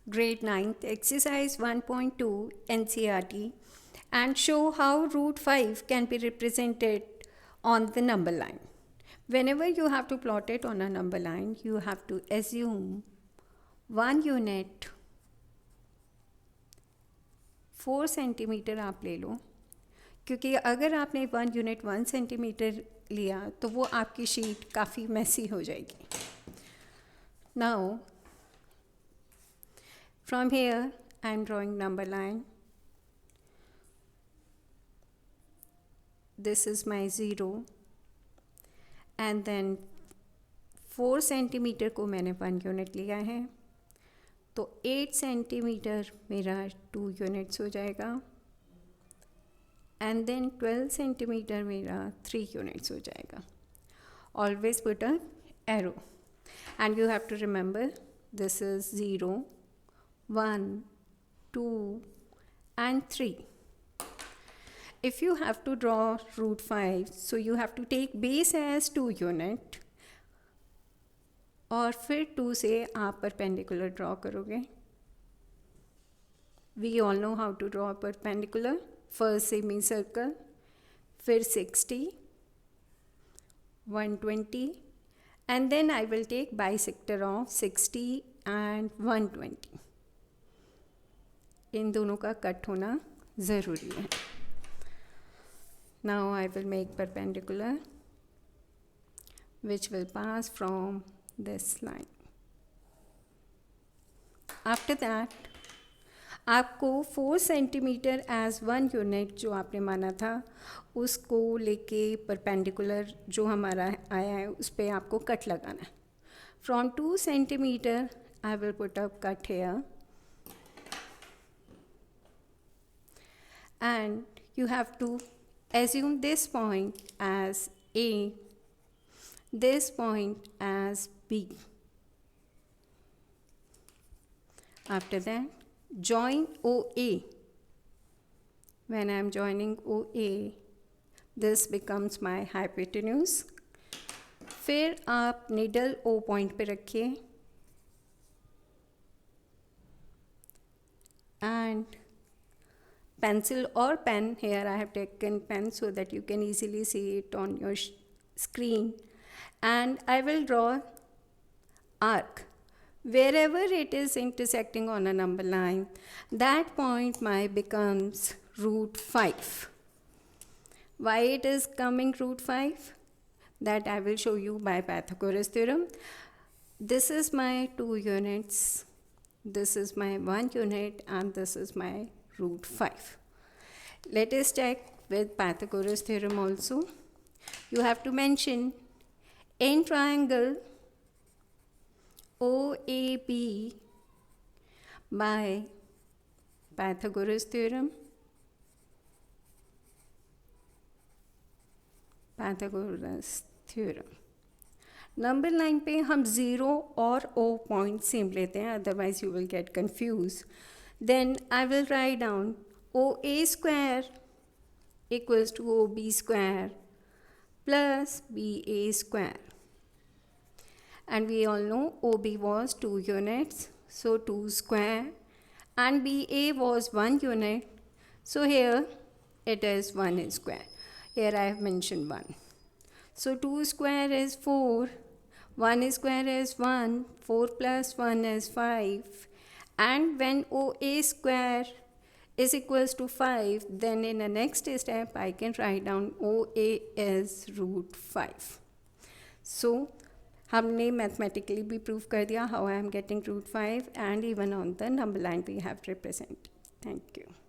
grade 9th, exercise 1.2 NCERT, and show how root 5 can be represented on the number line. Whenever you have to plot it on a number line, you have to assume 1 unit 4 centimetre आप ले लो, क्योंकि अगर आपने 1 unit 1 centimetre लिया तो वो आपकी sheet काफ़ी मैसी हो जाएगी. Now from here I am drawing number line. This is my 0 and then 4 centimetre को मैंने 1 यूनिट लिया है, तो 8 सेंटीमीटर मेरा 2 यूनिट्स हो जाएगा एंड देन 12 सेंटीमीटर मेरा 3 यूनिट्स हो जाएगा. Always put a arrow and you have to remember this is 0, 1, 2 and 3. If you have to draw root 5, so you have to take base as 2 unit और फिर 2 से आप perpendicular draw करोगे. We all know how to draw a perpendicular. First semicircle, फिर 60, 120 and then I will take bisector of 60 and 120. इन दोनों का cut होना ज़रूरी है. Now I will make perpendicular which will pass from this line. After that आपको 4 centimetre as 1 unit जो आपने माना था उसको लेके परपेंडिकुलर जो हमारा आया है उस पर आपको कट लगाना है. From 2 centimetre I will put up cut here and you have to assume this point as A, this point as B. After that, join OA. When I am joining OA, this becomes my hypotenuse. फिर आप needle O point पे रखिए and pencil or pen, here I have taken pen so that you can easily see it on your screen, and I will draw arc wherever it is intersecting on a number line. That point my becomes root 5. Why it is coming root 5? That I will show you by Pythagoras theorem. This is my 2 units, this is my 1 unit and this is my root 5. Let us check with Pythagoras theorem also. You have to mention in triangle OAB by Pythagoras theorem. Pythagoras theorem. Number line पे हम 0 और O point same लेते हैं, otherwise you will get confuse. Then I will write down OA square equals to OB square plus BA square. And we all know OB was 2 units, so 2 square, and BA was 1 unit, so here it is 1 square. Here I have mentioned 1. So 2 square is 4, 1 square is 1, 4 plus 1 is 5, and when OA square is equals to 5, then in the next step I can write down OA is root 5. So हमने mathematically भी prove कर दिया how I am getting root 5, and even on the number line we have represented. Thank you.